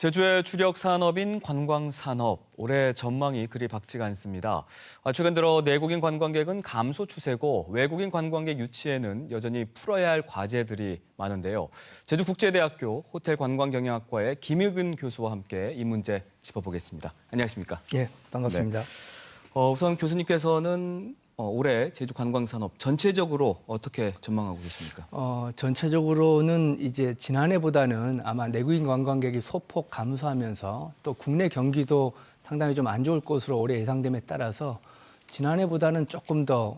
제주의 주력 산업인 관광산업, 올해 전망이 그리 밝지가 않습니다. 최근 들어 내국인 관광객은 감소 추세고 외국인 관광객 유치에는 여전히 풀어야 할 과제들이 많은데요. 제주국제대학교 호텔관광경영학과의 김익은 교수와 함께 이 문제 짚어보겠습니다. 안녕하십니까? 예, 반갑습니다. 네. 우선 교수님께서는 올해 제주 관광산업 전체적으로 어떻게 전망하고 계십니까? 전체적으로는 이제 지난해보다는 아마 내국인 관광객이 소폭 감소하면서 또 국내 경기도 상당히 좀 안 좋을 것으로 올해 예상됨에 따라서 지난해보다는 조금 더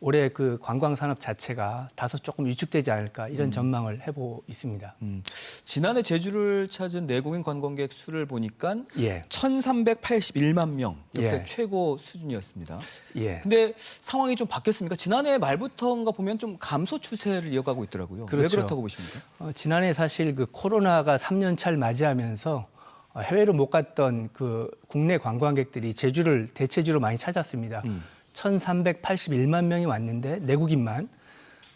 올해 그 관광 산업 자체가 다소 조금 위축되지 않을까 이런 전망을 해보고 있습니다. 지난해 제주를 찾은 내국인 관광객 수를 보니까 예. 1,381만 명, 역대 예. 최고 수준이었습니다. 예. 근데 상황이 좀 바뀌었습니까? 지난해 말부터인가 보면 좀 감소 추세를 이어가고 있더라고요. 왜 그렇죠. 그렇다고 보십니까? 지난해 사실 그 코로나가 3년 차를 맞이하면서 해외로 못 갔던 그 국내 관광객들이 제주를 대체주로 많이 찾았습니다. 1,381만 명이 왔는데 내국인만.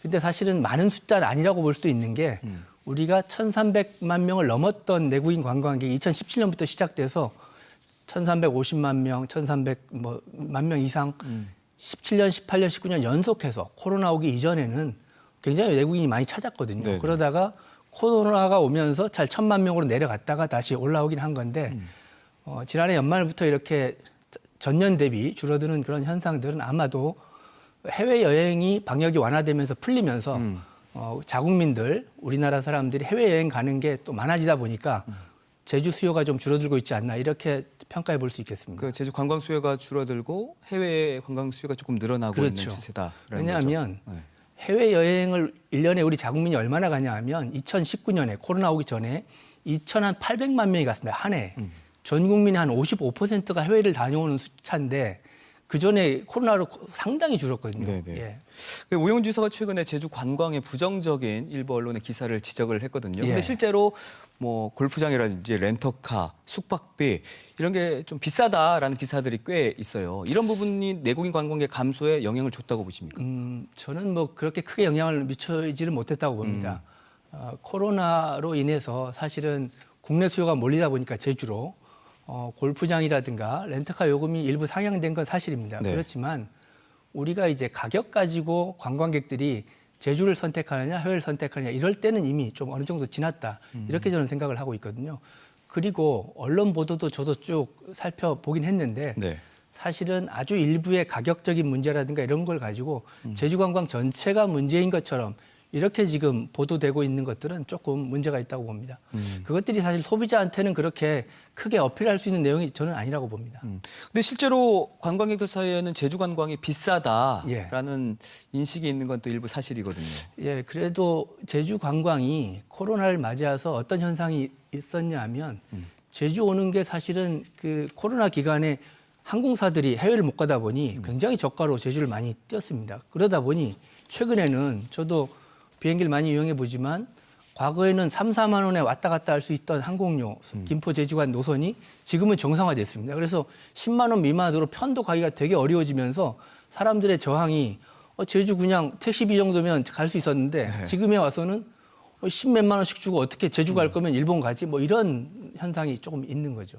근데 사실은 많은 숫자는 아니라고 볼 수도 있는 게 우리가 1,300만 명을 넘었던 내국인 관광객이 2017년부터 시작돼서 1,350만 명, 1,300만 명 이상 17년, 18년, 19년 연속해서 코로나 오기 이전에는 굉장히 내국인이 많이 찾았거든요. 네네. 그러다가 코로나가 오면서 잘 1,000만 명으로 내려갔다가 다시 올라오긴 한 건데 지난해 연말부터 이렇게 전년 대비 줄어드는 그런 현상들은 아마도 해외여행이 방역이 완화되면서 풀리면서 자국민들, 우리나라 사람들이 해외여행 가는 게 또 많아지다 보니까 제주 수요가 좀 줄어들고 있지 않나 이렇게 평가해 볼 수 있겠습니다. 그 제주 관광 수요가 줄어들고 해외 관광 수요가 조금 늘어나고 그렇죠. 있는 추세다. 왜냐하면 네. 해외여행을 1년에 우리 자국민이 얼마나 가냐 하면 2019년에 코로나 오기 전에 2,800만 명이 갔습니다. 한 해. 전 국민의 한 55%가 해외를 다녀오는 숫자인데 그전에 코로나로 상당히 줄었거든요. 네네. 예. 오영훈 지사가 최근에 제주 관광에 부정적인 일부 언론의 기사를 지적을 했거든요. 근데 예. 실제로 뭐 골프장이라든지 렌터카, 숙박비 이런 게 좀 비싸다라는 기사들이 꽤 있어요. 이런 부분이 내국인 관광객 감소에 영향을 줬다고 보십니까? 저는 뭐 그렇게 크게 영향을 미치지는 못했다고 봅니다. 코로나로 인해서 사실은 국내 수요가 몰리다 보니까 제주로 골프장이라든가 렌터카 요금이 일부 상향된 건 사실입니다. 네. 그렇지만 우리가 이제 가격 가지고 관광객들이 제주를 선택하느냐 해외를 선택하느냐 이럴 때는 이미 좀 어느 정도 지났다. 이렇게 저는 생각을 하고 있거든요. 그리고 언론 보도도 저도 쭉 살펴보긴 했는데 네. 사실은 아주 일부의 가격적인 문제라든가 이런 걸 가지고 제주 관광 전체가 문제인 것처럼 이렇게 지금 보도되고 있는 것들은 조금 문제가 있다고 봅니다. 그것들이 사실 소비자한테는 그렇게 크게 어필할 수 있는 내용이 저는 아니라고 봅니다. 근데 실제로 관광객들 사이에는 제주 관광이 비싸다라는 예. 인식이 있는 건 또 일부 사실이거든요. 예, 그래도 제주 관광이 코로나를 맞이해서 어떤 현상이 있었냐 하면 제주 오는 게 사실은 그 코로나 기간에 항공사들이 해외를 못 가다 보니 굉장히 저가로 제주를 많이 뛰었습니다. 그러다 보니 최근에는 저도 비행기를 많이 이용해 보지만 과거에는 3, 4만 원에 왔다 갔다 할 수 있던 항공료 김포 제주 간 노선이 지금은 정상화됐습니다. 그래서 10만 원 미만으로 편도 가기가 되게 어려워지면서 사람들의 저항이 제주 그냥 택시비 정도면 갈 수 있었는데 네. 지금에 와서는 10몇만 원씩 주고 어떻게 제주 갈 거면 일본 가지 뭐 이런 현상이 조금 있는 거죠.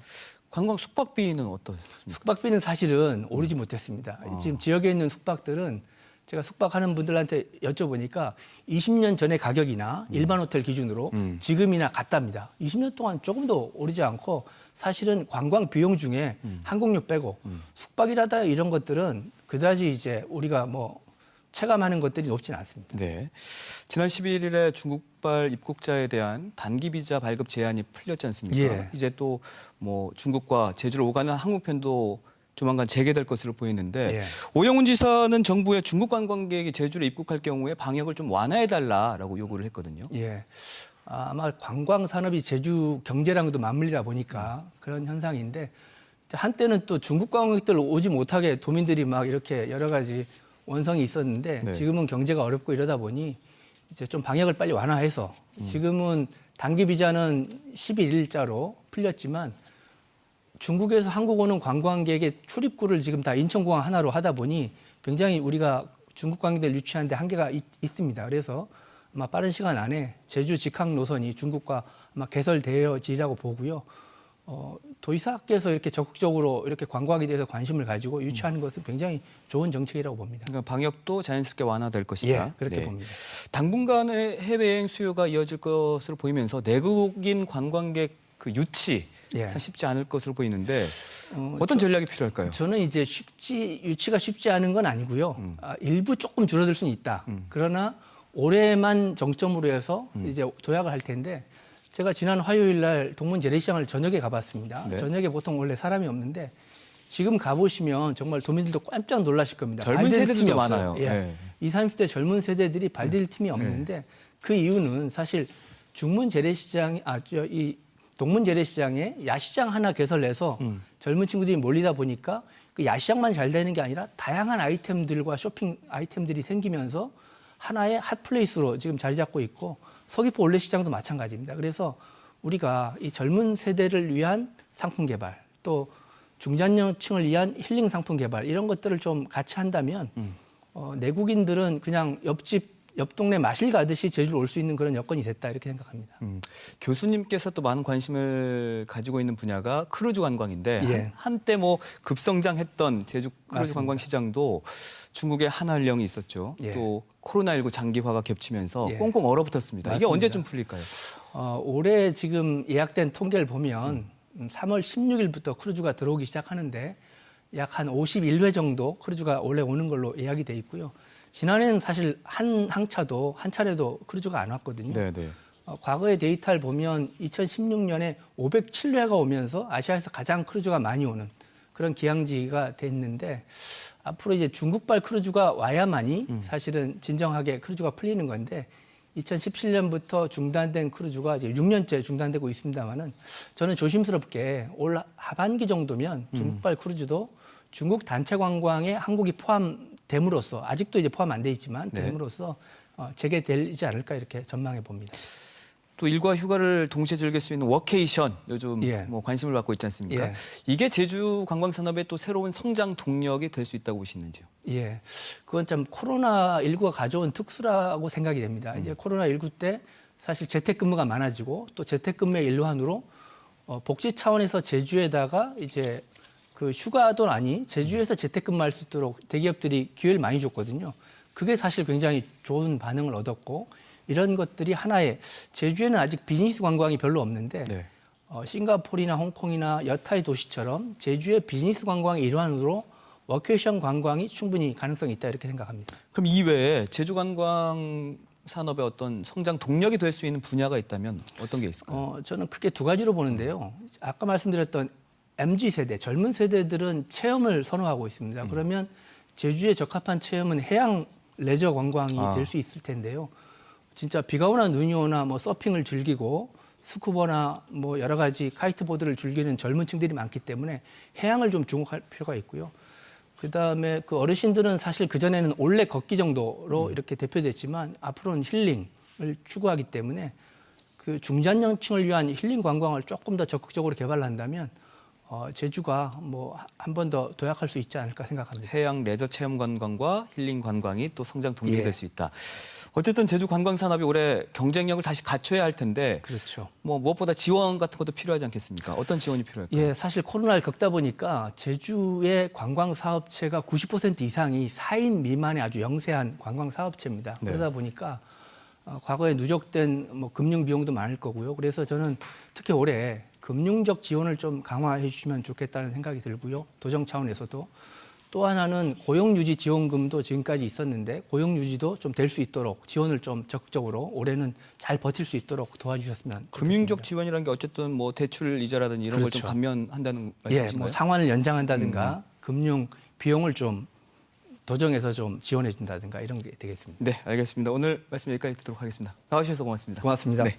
관광 숙박비는 어떻습니까? 숙박비는 사실은 오르지 못했습니다. 지금 지역에 있는 숙박들은 제가 숙박하는 분들한테 여쭤보니까 20년 전의 가격이나 일반 호텔 기준으로 지금이나 같답니다. 20년 동안 조금 더 오르지 않고 사실은 관광 비용 중에 항공료 빼고 숙박이라다 이런 것들은 그다지 이제 우리가 뭐 체감하는 것들이 높지는 않습니다. 네. 지난 11일에 중국발 입국자에 대한 단기 비자 발급 제한이 풀렸지 않습니까? 예. 이제 또 뭐 중국과 제주를 오가는 항공편도 조만간 재개될 것으로 보이는데 예. 오영훈 지사는 정부에 중국 관광객이 제주를 입국할 경우에 방역을 좀 완화해달라라고 요구를 했거든요. 예. 아마 관광 산업이 제주 경제랑도 맞물리다 보니까 그런 현상인데 한때는 또 중국 관광객들 오지 못하게 도민들이 막 이렇게 여러 가지 원성이 있었는데 네. 지금은 경제가 어렵고 이러다 보니 이제 좀 방역을 빨리 완화해서 지금은 단기 비자는 11일자로 풀렸지만 중국에서 한국 오는 관광객의 출입구를 지금 다 인천공항 하나로 하다 보니 굉장히 우리가 중국 관광객들 유치하는데 한계가 있습니다. 그래서 아마 빠른 시간 안에 제주 직항 노선이 중국과 아마 개설되어지리라고 보고요. 도의사께서 이렇게 적극적으로 이렇게 관광에 대해서 관심을 가지고 유치하는 것은 굉장히 좋은 정책이라고 봅니다. 그러니까 방역도 자연스럽게 완화될 것이다. 예, 그렇게 봅니다. 당분간의 해외여행 수요가 이어질 것으로 보이면서 내국인 관광객 그 유치 예. 참 쉽지 않을 것으로 보이는데 어떤 전략이 필요할까요? 저는 이제 유치가 쉽지 않은 건 아니고요. 일부 조금 줄어들 수는 있다. 그러나 올해만 정점으로 해서 이제 도약을 할 텐데 제가 지난 화요일 날 동문 재래시장을 저녁에 가봤습니다. 네. 저녁에 보통 원래 사람이 없는데 지금 가보시면 정말 도민들도 깜짝 놀라실 겁니다. 젊은 발디딜 세대들도 틈이 없어요. 많아요. 예. 네. 20, 30대 젊은 세대들이 발디딜 틈이 없는데 그 이유는 사실 중문 재래시장이 이 동문 재래시장에 야시장 하나 개설해서 젊은 친구들이 몰리다 보니까 그 야시장만 잘 되는 게 아니라 다양한 아이템들과 쇼핑 아이템들이 생기면서 하나의 핫플레이스로 지금 자리 잡고 있고 서귀포 올레시장도 마찬가지입니다. 그래서 우리가 이 젊은 세대를 위한 상품 개발 또 중장년층을 위한 힐링 상품 개발 이런 것들을 좀 같이 한다면 내국인들은 그냥 옆 동네 마실 가듯이 제주를 올 수 있는 그런 여건이 됐다 이렇게 생각합니다. 교수님께서 또 많은 관심을 가지고 있는 분야가 크루즈 관광인데 예. 한때 뭐 급성장했던 제주 크루즈 맞습니다. 관광 시장도 중국의 한한령이 있었죠. 예. 또 코로나19 장기화가 겹치면서 예. 꽁꽁 얼어붙었습니다. 이게 맞습니다. 언제쯤 풀릴까요? 올해 지금 예약된 통계를 보면 3월 16일부터 크루즈가 들어오기 시작하는데 약 한 51회 정도 크루즈가 원래 오는 걸로 예약이 돼 있고요. 지난해는 사실 한 차례도 크루즈가 안 왔거든요. 네. 과거의 데이터를 보면 2016년에 507회가 오면서 아시아에서 가장 크루즈가 많이 오는 그런 기항지가 됐는데 앞으로 이제 중국발 크루즈가 와야만이 사실은 진정하게 크루즈가 풀리는 건데 2017년부터 중단된 크루즈가 이제 6년째 중단되고 있습니다만은 저는 조심스럽게 올 하반기 정도면 중국발 크루즈도 중국 단체 관광에 한국이 포함됨으로써 아직도 이제 포함 안 돼 있지만 네. 됨으로써 재개되지 않을까 이렇게 전망해 봅니다. 또 일과 휴가를 동시에 즐길 수 있는 워케이션 요즘 예. 뭐 관심을 받고 있지 않습니까? 예. 이게 제주 관광 산업의 또 새로운 성장 동력이 될 수 있다고 보시는지요? 예, 그건 참 코로나19가 가져온 특수라고 생각이 됩니다. 이제 코로나19 때 사실 재택근무가 많아지고 또 재택근무의 일환으로 복지 차원에서 제주에다가 이제 그 휴가도 아니 제주에서 재택근무할 수 있도록 대기업들이 기회를 많이 줬거든요. 그게 사실 굉장히 좋은 반응을 얻었고 이런 것들이 하나의 제주에는 아직 비즈니스 관광이 별로 없는데 네. 싱가포르나 홍콩이나 여타의 도시처럼 제주의 비즈니스 관광의 일환으로 워케이션 관광이 충분히 가능성이 있다 이렇게 생각합니다. 그럼 이외에 제주 관광 산업의 어떤 성장 동력이 될 수 있는 분야가 있다면 어떤 게 있을까요? 저는 크게 두 가지로 보는데요. 아까 말씀드렸던 MZ세대, 젊은 세대들은 체험을 선호하고 있습니다. 그러면 제주에 적합한 체험은 해양 레저 관광이 될 수 있을 텐데요. 진짜 비가 오나 눈이 오나 뭐 서핑을 즐기고 스쿠버나 뭐 여러 가지 카이트보드를 즐기는 젊은 층들이 많기 때문에 해양을 좀 주목할 필요가 있고요. 그다음에 그 어르신들은 사실 그전에는 올레 걷기 정도로 이렇게 대표됐지만 앞으로는 힐링을 추구하기 때문에 그 중장년층을 위한 힐링 관광을 조금 더 적극적으로 개발한다면 제주가 뭐 한 번 더 도약할 수 있지 않을까 생각합니다. 해양 레저 체험 관광과 힐링 관광이 또 성장 동력이 예. 될 수 있다. 어쨌든 제주 관광 산업이 올해 경쟁력을 다시 갖춰야 할 텐데 그렇죠. 뭐 무엇보다 지원 같은 것도 필요하지 않겠습니까? 어떤 지원이 필요할까요? 예, 사실 코로나를 겪다 보니까 제주의 관광 사업체가 90% 이상이 4인 미만의 아주 영세한 관광 사업체입니다. 네. 그러다 보니까 과거에 누적된 뭐 금융 비용도 많을 거고요. 그래서 저는 특히 올해 금융적 지원을 좀 강화해 주시면 좋겠다는 생각이 들고요. 도정 차원에서도. 또 하나는 고용유지 지원금도 지금까지 있었는데 고용유지도 좀 될 수 있도록 지원을 좀 적극적으로 올해는 잘 버틸 수 있도록 도와주셨으면 좋겠습니다. 금융적 지원이라는 게 어쨌든 뭐 대출 이자라든지 이런 걸 좀 그렇죠. 감면한다는 예, 말씀이신가요? 뭐 상환을 연장한다든가 금융 비용을 좀 도정에서 좀 지원해 준다든가 이런 게 되겠습니다. 네, 알겠습니다. 오늘 말씀 여기까지 듣도록 하겠습니다. 나와주셔서 고맙습니다. 고맙습니다. 네.